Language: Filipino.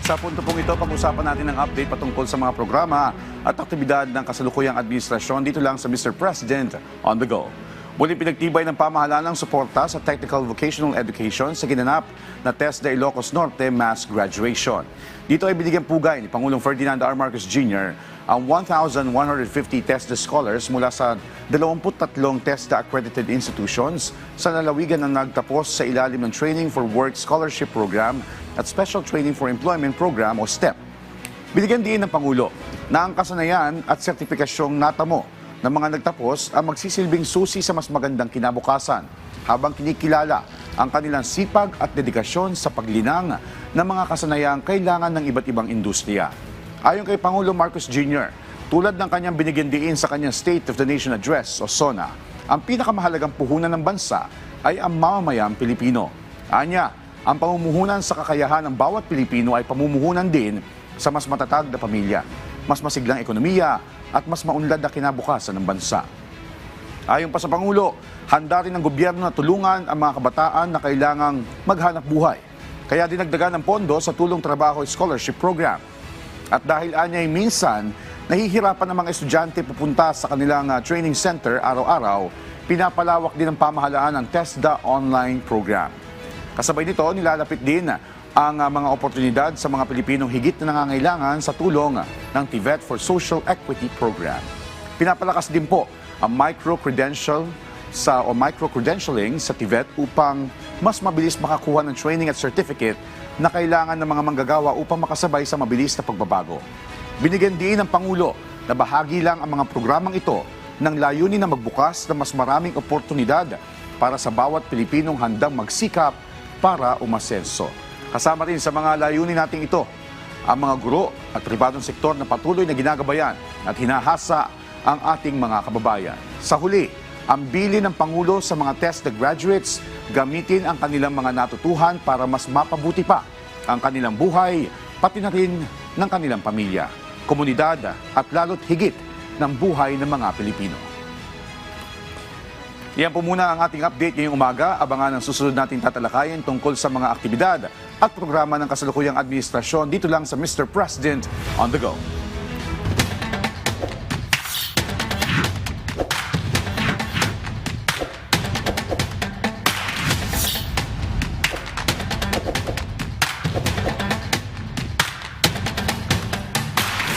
Sa punto pong ito, pag-usapan natin ang update patungkol sa mga programa at aktibidad ng kasalukuyang administrasyon dito lang sa Mr. President on the Go. Muling pinagtibay ng pamahalaan ng suporta sa technical vocational education sa ginanap na TESDA Ilocos Norte mass graduation. Dito ay binigyan pugay ni Pangulong Ferdinand R. Marcos Jr. ang 1,150 TESDA scholars mula sa 23 TESDA accredited institutions sa lalawigan na nagtapos sa ilalim ng Training for Work Scholarship Program at Special Training for Employment Program o STEP. Binigyan din ng Pangulo na ang kasanayan at sertipikasyong natamo ng mga nagtapos ang magsisilbing susi sa mas magandang kinabukasan habang kinikilala ang kanilang sipag at dedikasyon sa paglinang ng mga kasanayang kailangan ng iba't ibang industriya. Ayon kay Pangulo Marcos Jr., tulad ng kanyang binigyan diin sa kanyang State of the Nation Address o SONA, ang pinakamahalagang puhunan ng bansa ay ang mamamayang Pilipino. Anya, ang pamumuhunan sa kakayahan ng bawat Pilipino ay pamumuhunan din sa mas matatag na pamilya, mas masiglang ekonomiya at mas maunlad na kinabukasan ng bansa. Ayon pa sa Pangulo, handa rin ng gobyerno na tulungan ang mga kabataan na kailangang maghanap buhay. Kaya dinagdagan ng pondo sa Tulong Trabaho Scholarship Program. At dahil anya'y minsan, nahihirapan ng mga estudyante pupunta sa kanilang training center araw-araw, pinapalawak din ng pamahalaan ang TESDA online program. Kasabay nito, nilalapit din ang mga oportunidad sa mga Pilipinong higit na nangangailangan sa tulong ng TVET for Social Equity Program. Pinapalakas din po ang micro-credentialing sa TVET upang mas mabilis makakuha ng training at certificate na kailangan ng mga manggagawa upang makasabay sa mabilis na pagbabago. Binigyan din ng Pangulo na bahagi lang ang mga programang ito ng layunin na magbukas ng mas maraming oportunidad para sa bawat Pilipinong handang magsikap para umasenso. Kasama rin sa mga layunin nating ito ang mga guro at pribadong sektor na patuloy na ginagabayan at hinahasa ang ating mga kababayan. Sa huli, ang bilin ng Pangulo sa mga TESDA graduates, gamitin ang kanilang mga natutuhan para mas mapabuti pa ang kanilang buhay, pati na rin ng kanilang pamilya, komunidad at lalo't higit ng buhay ng mga Pilipino. Yan po muna ang ating update ngayong umaga. Abangan ang susunod nating tatalakayin tungkol sa mga aktibidad at programa ng kasalukuyang administrasyon dito lang sa Mr. President on the Go.